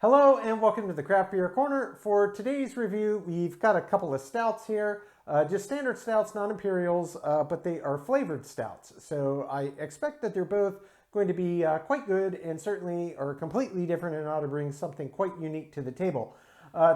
Hello and welcome to the Craft Beer Corner. For today's review, we've got a couple of stouts here. Just standard stouts, non-imperials, but they are flavored stouts. So I expect that they're both going to be quite good and certainly are completely different and ought to bring something quite unique to the table.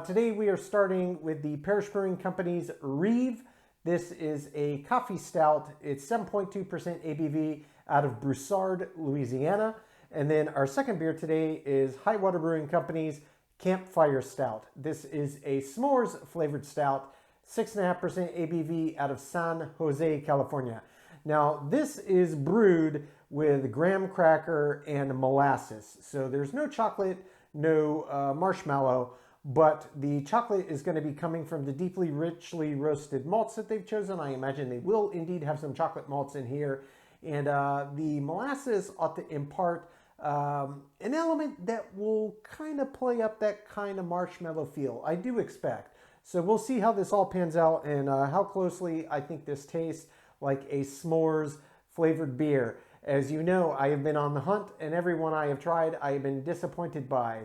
Today we are starting with the Parish Brewing Company's Reve. This is a coffee stout. It's 7.2% ABV out of Broussard, Louisiana. And then our second beer today is Highwater Brewing Company's Campfire Stout. This is a s'mores flavored stout, 6.5% ABV out of San Jose, California. Now, this is brewed with graham cracker and molasses. So there's no chocolate, no marshmallow, but the chocolate is going to be coming from the deeply richly roasted malts that they've chosen. I imagine they will indeed have some chocolate malts in here. And the molasses ought to impart an element that will kind of play up that kind of marshmallow feel. I do expect. So we'll see how this all pans out and how closely I think this tastes like a s'mores flavored beer. As you know, I have been on the hunt, and every one I have tried, I have been disappointed by.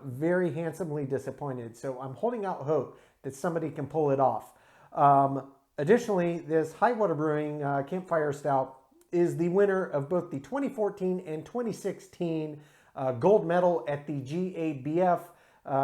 Very handsomely disappointed. So I'm holding out hope that somebody can pull it off. Additionally, this Highwater Brewing Campfire Stout is the winner of both the 2014 and 2016 gold medal at the GABF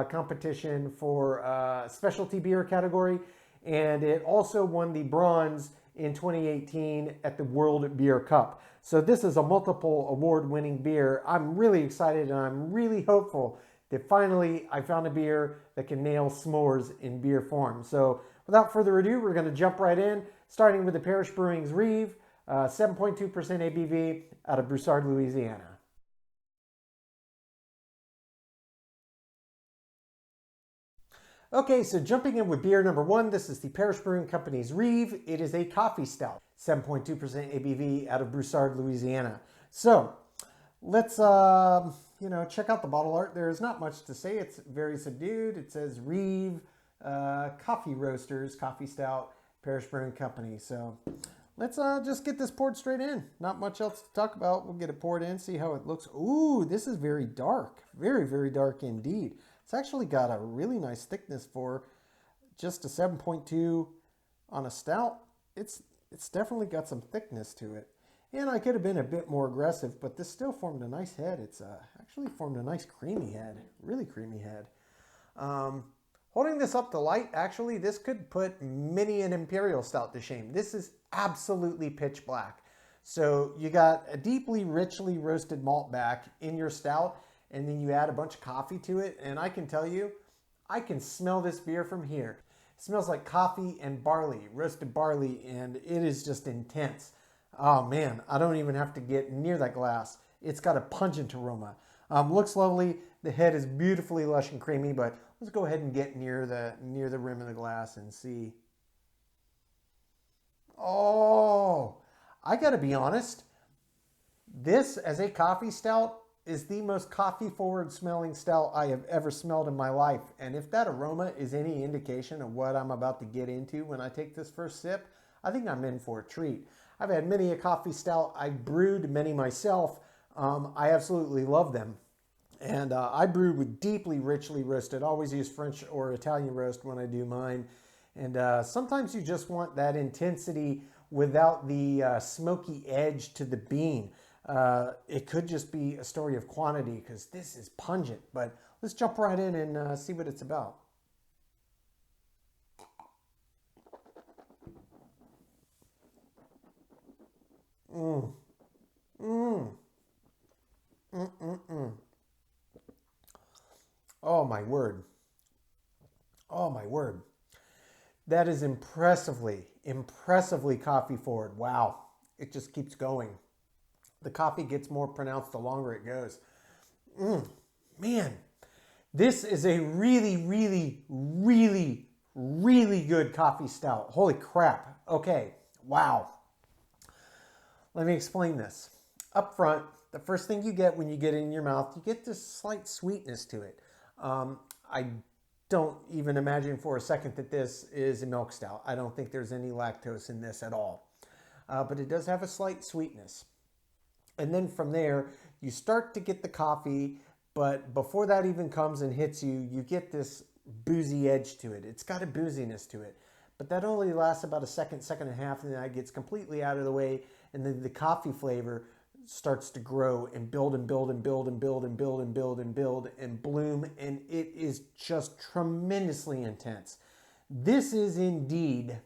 competition for specialty beer category, and it also won the bronze in 2018 at the World Beer Cup. So this is a multiple award-winning beer. I'm really excited and I'm really hopeful that finally I found a beer that can nail s'mores in beer form. So without further ado, we're going to jump right in, starting with the Parish Brewing's Reve, 7.2% ABV out of Broussard, Louisiana. Okay, so jumping in with beer number one, this is the Parish Brewing Company's Reve. It is a coffee stout, 7.2% ABV out of Broussard, Louisiana. So let's check out the bottle art. There's not much to say. It's very subdued. It says Reve Coffee Roasters, Coffee Stout, Parish Brewing Company. So let's just get this poured straight in. Not much else to talk about. We'll get it poured in, see how it looks. Ooh, this is very dark. Very, very dark indeed. It's actually got a really nice thickness for just a 7.2 on a stout. It's definitely got some thickness to it. And I could have been a bit more aggressive, but this still formed a nice head. It's actually formed a nice creamy head, really creamy head. Holding this up to light, actually, this could put many an imperial stout to shame. This is absolutely pitch black. So you got a deeply, richly roasted malt back in your stout, and then you add a bunch of coffee to it. And I can tell you, I can smell this beer from here. It smells like coffee and barley, roasted barley, and it is just intense. Oh man, I don't even have to get near that glass. It's got a pungent aroma. Looks lovely. The head is beautifully lush and creamy, but let's go ahead and get near the rim of the glass and see. Oh, I gotta be honest. This, as a coffee stout, is the most coffee forward smelling stout I have ever smelled in my life. And if that aroma is any indication of what I'm about to get into when I take this first sip, I think I'm in for a treat. I've had many a coffee stout. I've brewed many myself. I absolutely love them. And I brew with deeply richly roasted. I always use French or Italian roast when I do mine. And sometimes you just want that intensity without the smoky edge to the bean. It could just be a story of quantity because this is pungent. But let's jump right in and see what it's about. Mmm. Mmm. Mm-mm-mm. Oh my word. Oh my word. That is impressively coffee forward. Wow. It just keeps going. The coffee gets more pronounced the longer it goes. Man, this is a really, really, really, really good coffee stout. Holy crap. Okay. Wow. Let me explain this. Up front, the first thing you get when you get it in your mouth, you get this slight sweetness to it. I don't even imagine for a second that this is a milk stout. I don't think there's any lactose in this at all. But it does have a slight sweetness. And then from there, you start to get the coffee but before that even comes and hits you, you get this boozy edge to it. It's got a booziness to it, but that only lasts about a second, second and a half, and then that gets completely out of the way, and then the coffee flavor starts to grow and build and build and build and build and build and build and build and bloom, and it is just tremendously intense. This is indeed,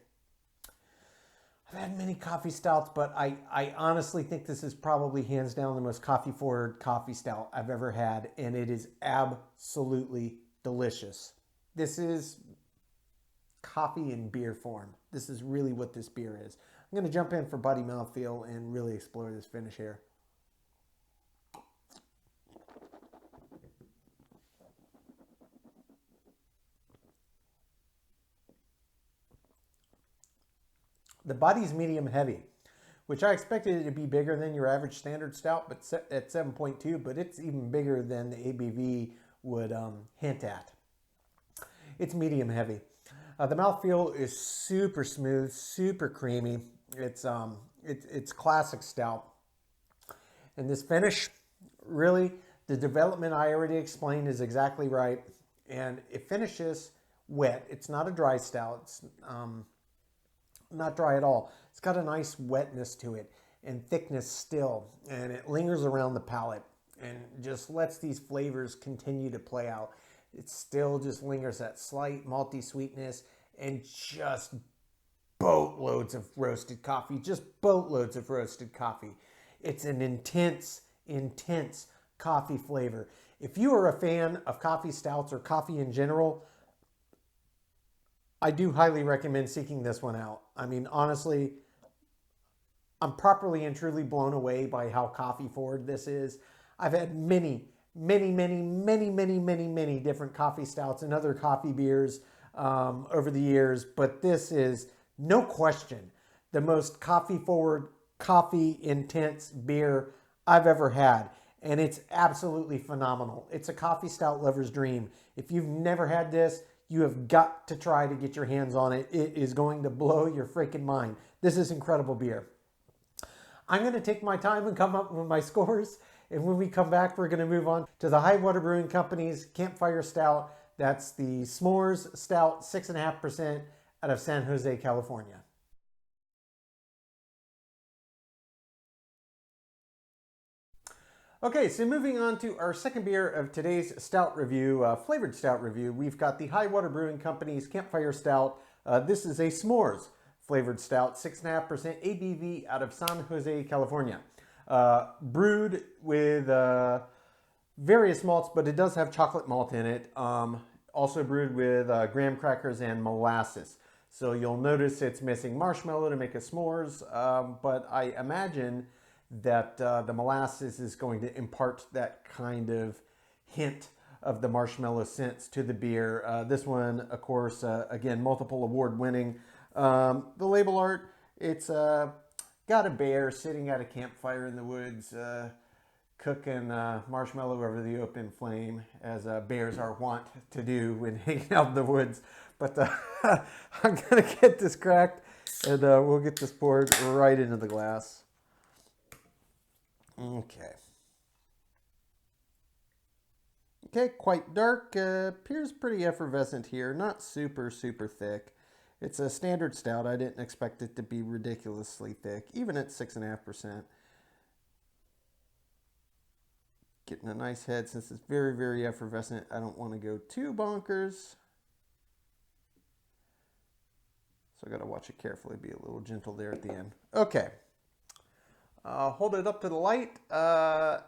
I've had many coffee stouts, but I honestly think this is probably hands down the most coffee forward coffee stout I've ever had, and it is absolutely delicious. This is coffee in beer form. This is really what this beer is. I'm going to jump in for body mouthfeel and really explore this finish here. The body's medium heavy, which I expected it to be bigger than your average standard stout, but at 7.2, but it's even bigger than the ABV would hint at. It's medium heavy. The mouthfeel is super smooth, super creamy. It's classic stout. And this finish, really, the development I already explained is exactly right. And it finishes wet. It's not a dry stout. It's not dry at all. It's got a nice wetness to it and thickness still. And it lingers around the palate and just lets these flavors continue to play out. It still just lingers that slight malty sweetness and just boatloads of roasted coffee, just boatloads of roasted coffee. It's an intense, intense coffee flavor. If you are a fan of coffee stouts or coffee in general, I do highly recommend seeking this one out. I mean, honestly, I'm properly and truly blown away by how coffee forward this is. I've had many different coffee stouts and other coffee beers over the years, but this is, no question, the most coffee forward, coffee intense beer I've ever had. And it's absolutely phenomenal. It's a coffee stout lover's dream. If you've never had this, you have got to try to get your hands on it. It is going to blow your freaking mind. This is incredible beer. I'm going to take my time and come up with my scores. And when we come back, we're going to move on to the Highwater Brewing Company's Campfire Stout. That's the S'mores Stout, 6.5% out of San Jose, California. Okay, so moving on to our second beer of today's stout review, flavored stout review, we've got the Highwater Brewing Company's Campfire Stout. This is a s'mores flavored stout, 6.5% ABV out of San Jose, California. Brewed with various malts, but it does have chocolate malt in it. Also brewed with graham crackers and molasses. So you'll notice it's missing marshmallow to make a s'mores, but I imagine that the molasses is going to impart that kind of hint of the marshmallow scents to the beer. This one, of course, again, multiple award winning. The label art, it's got a bear sitting at a campfire in the woods, cooking marshmallow over the open flame, as bears are wont to do when hanging out in the woods. But I'm gonna get this cracked, and we'll get this poured right into the glass. Okay. Okay, quite dark. Appears pretty effervescent here. Not super thick. It's a standard stout. I didn't expect it to be ridiculously thick, even at 6.5%. Getting a nice head since it's very effervescent. I don't want to go too bonkers. So I got to watch it carefully, be a little gentle there at the end. Okay. Hold it up to the light,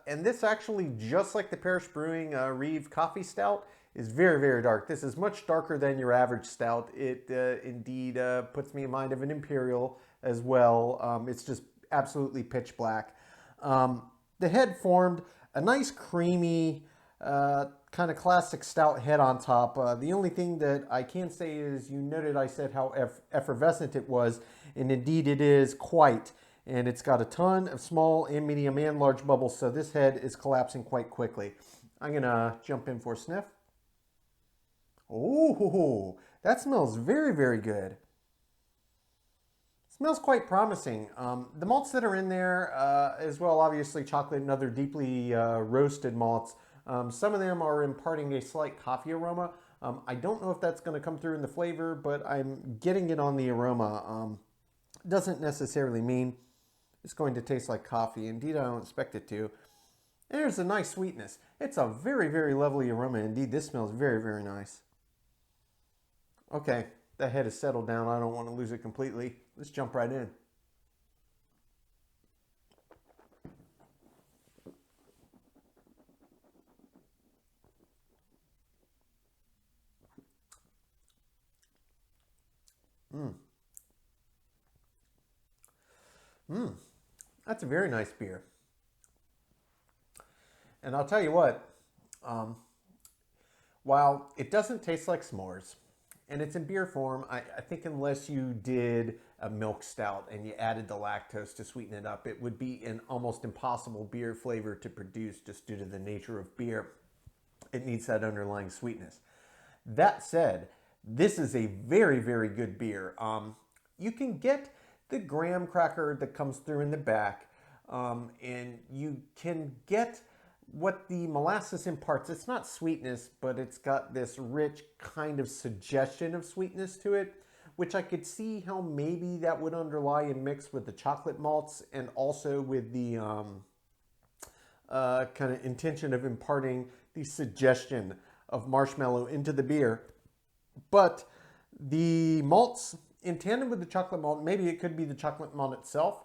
and this actually, just like the Parish Brewing Reve Coffee Stout, is very dark. This is much darker than your average stout. It indeed puts me in mind of an Imperial as well. It's just absolutely pitch black. The head formed a nice creamy, kind of classic stout head on top. The only thing that I can say is, you noted I said how effervescent it was, and indeed it is quite. And it's got a ton of small and medium and large bubbles, so this head is collapsing quite quickly. I'm going to jump in for a sniff. Oh, that smells very good. Smells quite promising. The malts that are in there, as well, obviously chocolate and other deeply roasted malts, Some of them are imparting a slight coffee aroma. I don't know if that's going to come through in the flavor, but I'm getting it on the aroma. Doesn't necessarily mean it's going to taste like coffee. Indeed, I don't expect it to. And there's a nice sweetness. It's a very, very lovely aroma. Indeed, this smells very, very nice. Okay, that head has settled down. I don't want to lose it completely. Let's jump right in. That's a very nice beer. And I'll tell you what, while it doesn't taste like s'mores, and it's in beer form, I think unless you did a milk stout and you added the lactose to sweeten it up, it would be an almost impossible beer flavor to produce just due to the nature of beer. It needs that underlying sweetness. That said, this is a very, very good beer. You can get the graham cracker that comes through in the back, and you can get what the molasses imparts. It's not sweetness, but it's got this rich kind of suggestion of sweetness to it, which I could see how maybe that would underlie and mix with the chocolate malts and also with the kind of intention of imparting the suggestion of marshmallow into the beer. But the malts, in tandem with the chocolate malt, maybe it could be the chocolate malt itself,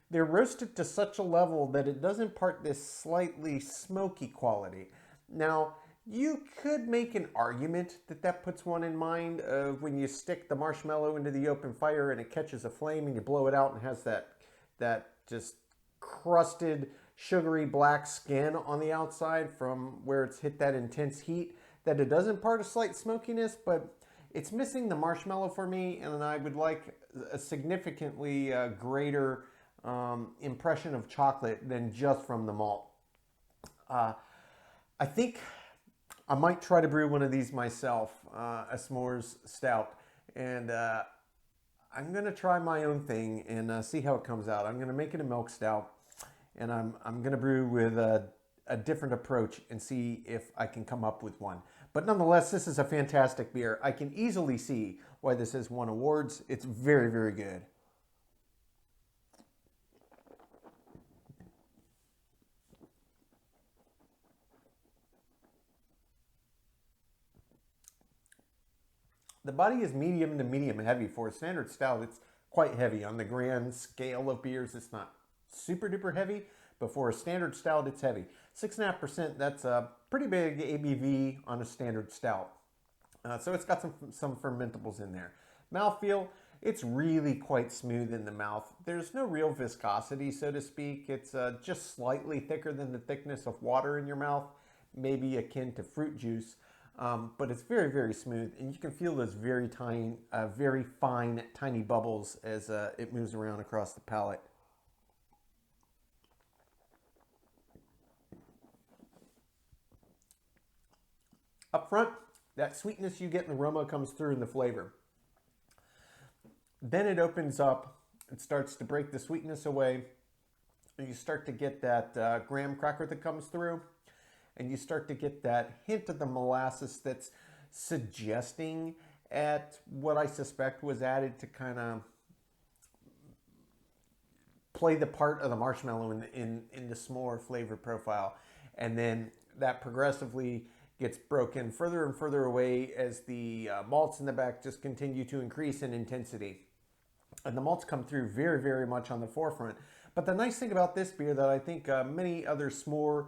they're roasted to such a level that it does impart this slightly smoky quality. Now, you could make an argument that that puts one in mind of when you stick the marshmallow into the open fire and it catches a flame and you blow it out and has that just crusted, sugary black skin on the outside from where it's hit that intense heat, that it does impart a slight smokiness, but it's missing the marshmallow for me, and I would like a significantly greater impression of chocolate than just from the malt. I think I might try to brew one of these myself, a s'mores stout, and I'm going to try my own thing and see how it comes out. I'm going to make it a milk stout, and I'm going to brew with a different approach and see if I can come up with one. But nonetheless, this is a fantastic beer. I can easily see why this has won awards. It's very, very good. The body is medium to medium heavy. For a standard stout, it's quite heavy. On the grand scale of beers, it's not super duper heavy, but for a standard stout, it's heavy. 6.5%, that's a pretty big ABV on a standard stout. So it's got some fermentables in there. Mouthfeel, it's really quite smooth in the mouth. There's no real viscosity, so to speak. It's just slightly thicker than the thickness of water in your mouth, maybe akin to fruit juice. But it's very, very smooth, and you can feel those very fine, tiny bubbles as it moves around across the palate. Up front, that sweetness you get in the aroma comes through in the flavor. Then it opens up, it starts to break the sweetness away, and you start to get that graham cracker that comes through, and you start to get that hint of the molasses that's suggesting at what I suspect was added to kind of play the part of the marshmallow in the s'more flavor profile. And then that progressively gets broken further and further away as the malts in the back just continue to increase in intensity. And the malts come through very, very much on the forefront. But the nice thing about this beer that I think many other s'more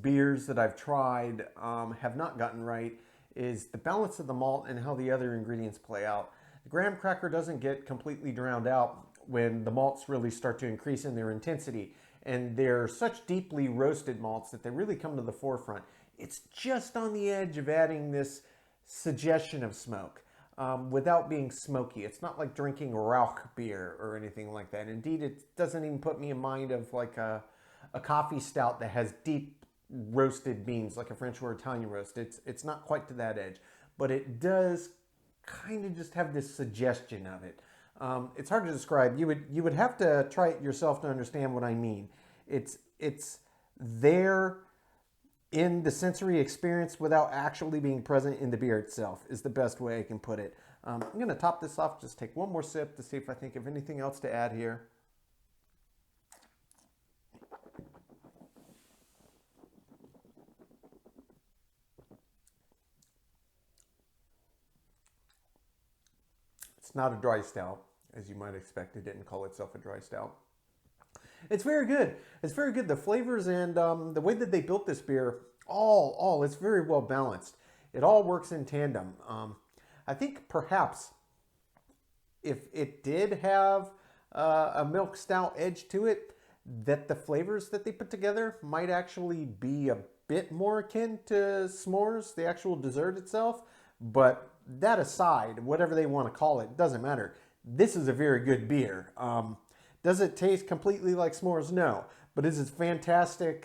beers that I've tried have not gotten right is the balance of the malt and how the other ingredients play out. The graham cracker doesn't get completely drowned out when the malts really start to increase in their intensity. And they're such deeply roasted malts that they really come to the forefront. It's just on the edge of adding this suggestion of smoke without being smoky. It's not like drinking Rauch beer or anything like that. Indeed, it doesn't even put me in mind of like a coffee stout that has deep roasted beans, like a French or Italian roast. It's not quite to that edge, but it does kind of just have this suggestion of it. It's hard to describe. You would have to try it yourself to understand what I mean. It's there in the sensory experience without actually being present in the beer itself is the best way I can put it. I'm going to top this off, just take one more sip to see if I think of anything else to add here. It's not a dry stout, as you might expect. It didn't call itself a dry stout. It's very good. It's very good. The flavors and the way that they built this beer, it's very well balanced. It all works in tandem. I think perhaps if it did have a milk stout edge to it, that the flavors that they put together might actually be a bit more akin to s'mores, the actual dessert itself. But that aside, whatever they want to call it, doesn't matter. This is a very good beer. Does it taste completely like s'mores? No. But is it fantastic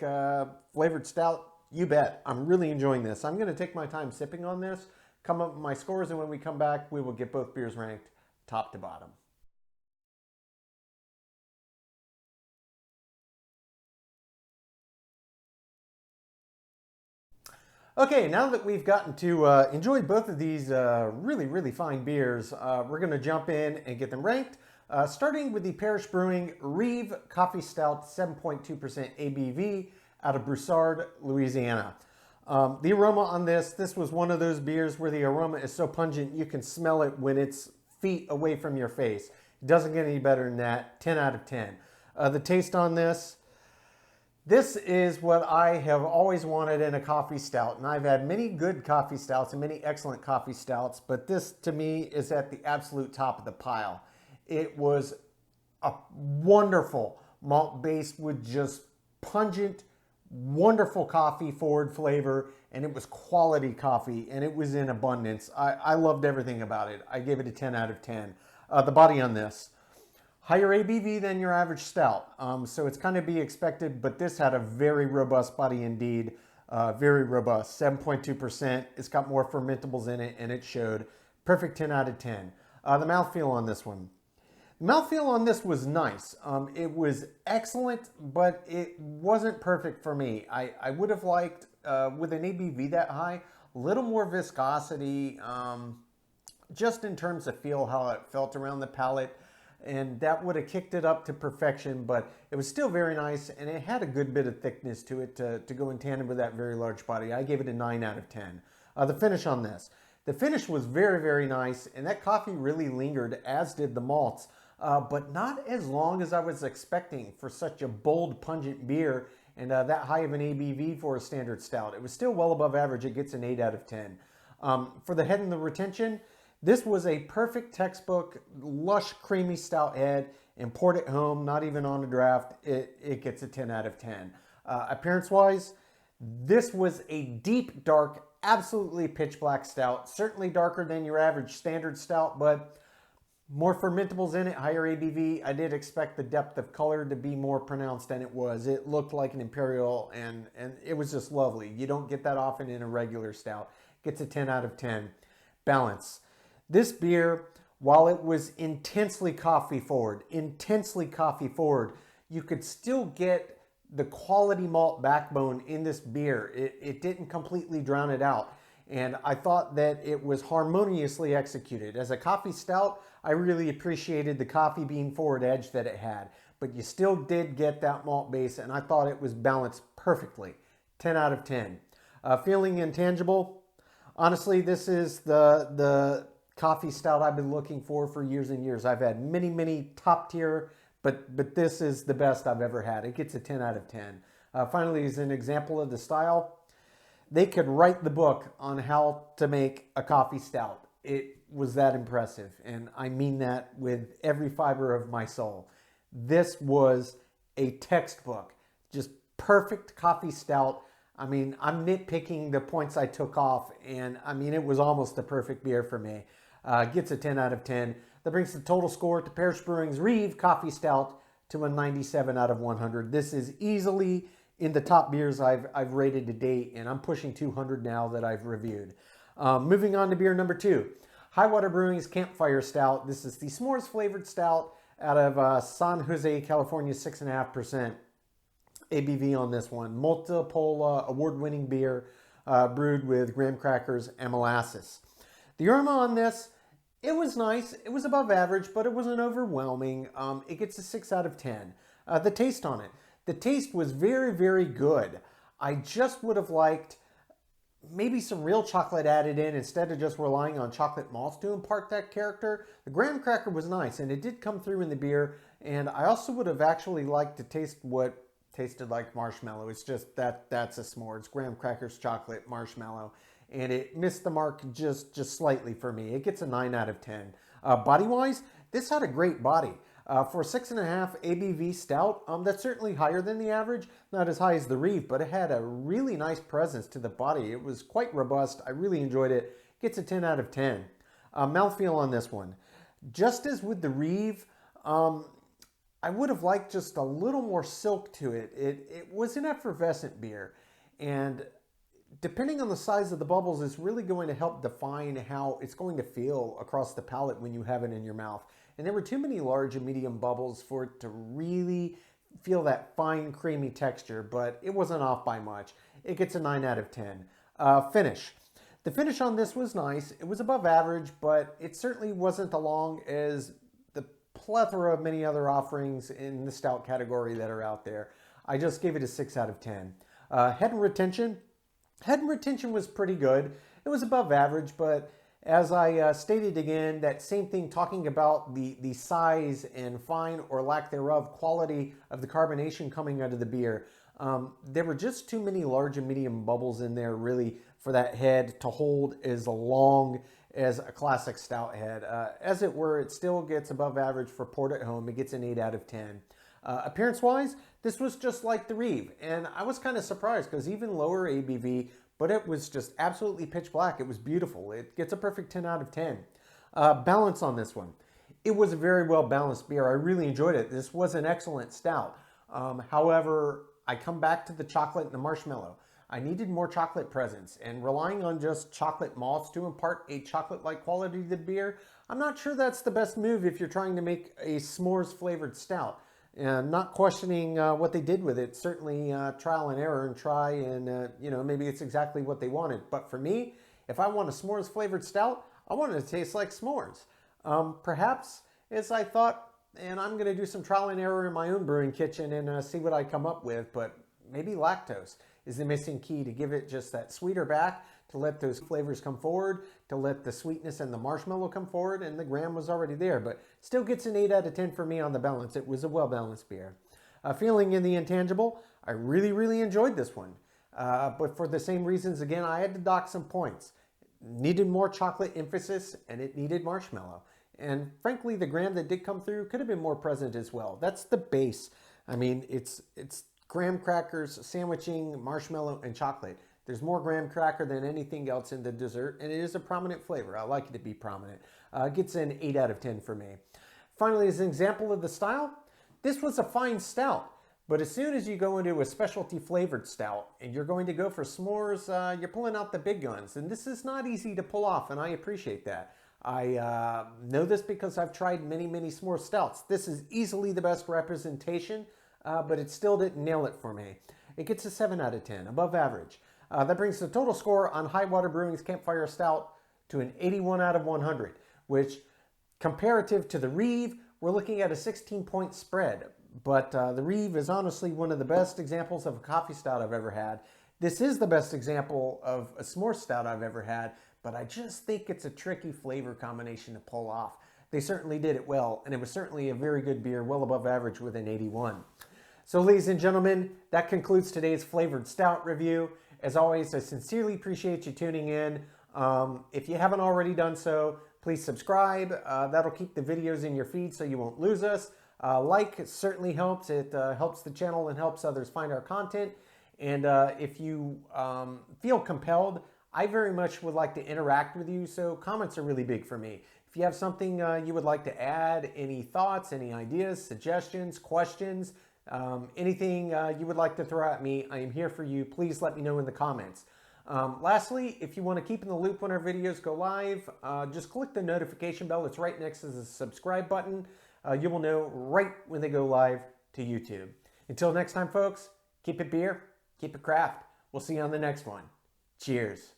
flavored stout? You bet. I'm really enjoying this. I'm going to take my time sipping on this, come up with my scores, and when we come back, we will get both beers ranked top to bottom. Okay, now that we've gotten to enjoy both of these really, really fine beers, we're going to jump in and get them ranked. Starting with the Parish Brewing Reve Coffee Stout, 7.2% ABV out of Broussard, Louisiana. The aroma on this was one of those beers where the aroma is so pungent you can smell it when it's feet away from your face. It doesn't get any better than that. 10 out of 10. The taste on this is what I have always wanted in a coffee stout, and I've had many good coffee stouts and many excellent coffee stouts, but this to me is at the absolute top of the pile. It was a wonderful malt base with just pungent, wonderful coffee forward flavor, and it was quality coffee, and it was in abundance. I loved everything about it. I gave it a 10 out of 10. The body on this, higher ABV than your average stout, so it's kind of be expected, but this had a very robust body indeed, very robust, 7.2%. It's got more fermentables in it, and it showed. Perfect 10 out of 10. The mouthfeel on this one. Mouthfeel on this was nice. It was excellent, but it wasn't perfect for me. I would have liked, with an ABV that high, a little more viscosity, just in terms of feel, how it felt around the palate, and that would have kicked it up to perfection, but it was still very nice, and it had a good bit of thickness to it to go in tandem with that very large body. I gave it a 9 out of 10. The finish on this. The finish was very, very nice, and that coffee really lingered, as did the malts. But not as long as I was expecting for such a bold, pungent beer and that high of an ABV for a standard stout. It was still well above average. It gets an 8 out of 10. For the head and the retention, this was a perfect textbook, lush, creamy stout head, and poured it home, not even on a draft. It gets a 10 out of 10. Appearance-wise, this was a deep, dark, absolutely pitch black stout. Certainly darker than your average standard stout, but more fermentables in it, higher ABV. I did expect the depth of color to be more pronounced than it was. It looked like an imperial, and it was just lovely. You don't get that often in a regular stout. Gets a 10 out of 10. Balance. This beer, while it was intensely coffee forward, you could still get the quality malt backbone in this beer. It didn't completely drown it out. And I thought that it was harmoniously executed. As a coffee stout, I really appreciated the coffee bean forward edge that it had, but you still did get that malt base, and I thought it was balanced perfectly. 10 out of 10. Feeling intangible. Honestly, this is the coffee stout I've been looking for years and years. I've had many, many top tier, but this is the best I've ever had. It gets a 10 out of 10. Finally, as an example of the style, they could write the book on how to make a coffee stout. It was that impressive, and I mean that with every fiber of my soul. This was a textbook, just perfect coffee stout. I mean, I'm nitpicking the points I took off, and I mean, it was almost the perfect beer for me. Gets a 10 out of 10. That brings the total score to Parish Brewing's Reve Coffee Stout to a 97 out of 100. This is easily in the top beers I've rated to date, and I'm pushing 200 now that I've reviewed. Moving on to beer number 2. Highwater Brewing's Campfire Stout. This is the s'mores flavored stout out of San Jose, California, 6.5%. ABV on this one. Multiple award-winning beer brewed with graham crackers and molasses. The aroma on this, it was nice. It was above average, but it wasn't overwhelming. It gets a 6 out of 10. The taste on it. The taste was very, very good. I just would have liked maybe some real chocolate added in instead of just relying on chocolate malts to impart that character. The graham cracker was nice, and it did come through in the beer, and I also would have actually liked to taste what tasted like marshmallow. It's just that's a s'more. It's graham crackers, chocolate, marshmallow, and it missed the mark just slightly for me. It gets a 9 out of 10. Body-wise, this had a great body. For a 6.5 ABV stout, that's certainly higher than the average. Not as high as the Reve, but it had a really nice presence to the body. It was quite robust. I really enjoyed it. Gets a 10 out of 10. Mouthfeel on this one. Just as with the Reve, I would have liked just a little more silk to it. It was an effervescent beer, and depending on the size of the bubbles, it's really going to help define how it's going to feel across the palate when you have it in your mouth. And there were too many large and medium bubbles for it to really feel that fine, creamy texture, but it wasn't off by much. It gets a 9 out of 10. Finish. The finish on this was nice. It was above average, but it certainly wasn't along as the plethora of many other offerings in the stout category that are out there. I just gave it a 6 out of 10. Head and retention. Head and retention was pretty good. It was above average, but as I stated again, that same thing talking about the size and fine or lack thereof quality of the carbonation coming out of the beer. There were just too many large and medium bubbles in there really for that head to hold as long as a classic stout head. As it were, it still gets above average for port at home. It gets an 8 out of 10. Appearance-wise, this was just like the Reve, and I was kind of surprised because even lower ABV, but it was just absolutely pitch black. It was beautiful. It gets a perfect 10 out of 10. Balance on this one. It was a very well balanced beer. I really enjoyed it. This was an excellent stout. However, I come back to the chocolate and the marshmallow. I needed more chocolate presence, and relying on just chocolate malts to impart a chocolate-like quality to the beer, I'm not sure that's the best move if you're trying to make a s'mores flavored stout. Not questioning what they did with it. Certainly trial and error and try and, maybe it's exactly what they wanted. But for me, if I want a s'mores flavored stout, I want it to taste like s'mores. Perhaps, as I thought, and I'm going to do some trial and error in my own brewing kitchen and see what I come up with, but maybe lactose is the missing key to give it just that sweeter back, to let those flavors come forward, to let the sweetness and the marshmallow come forward, and the graham was already there, but still gets an 8 out of 10 for me on the balance. It was a well-balanced beer. Feeling in the intangible, I really, really enjoyed this one. But for the same reasons, again, I had to dock some points. Needed more chocolate emphasis, and it needed marshmallow. And frankly, the graham that did come through could have been more present as well. That's the base. I mean, it's graham crackers, sandwiching, marshmallow, and chocolate. There's more graham cracker than anything else in the dessert, and it is a prominent flavor. I like it to be prominent. Gets an 8 out of 10 for me. Finally, as an example of the style, this was a fine stout, but as soon as you go into a specialty flavored stout and you're going to go for s'mores, you're pulling out the big guns, and this is not easy to pull off, and I appreciate that. I know this because I've tried many, many s'more stouts. This is easily the best representation, but it still didn't nail it for me. It gets a 7 out of 10, above average. That brings the total score on Highwater Brewing's Campfire Stout to an 81 out of 100, which comparative to the Reve, we're looking at a 16-point spread. But the Reve is honestly one of the best examples of a coffee stout I've ever had. This is the best example of a s'more stout I've ever had, but I just think it's a tricky flavor combination to pull off. They certainly did it well, and it was certainly a very good beer, well above average with an 81. So ladies and gentlemen, that concludes today's flavored stout review. As always, I sincerely appreciate you tuning in. If you haven't already done so, please subscribe. That'll keep the videos in your feed so you won't lose us. Like certainly helps. It helps the channel and helps others find our content. And if you feel compelled, I very much would like to interact with you, so comments are really big for me. If you have something you would like to add, any thoughts, any ideas, suggestions, questions, anything you would like to throw at me, I am here for you. Please let me know in the comments. Lastly, if you want to keep in the loop when our videos go live, just click the notification bell. It's right next to the subscribe button. You will know right when they go live to YouTube. Until next time, folks, Keep it beer, keep it craft. We'll see you on the next one. Cheers.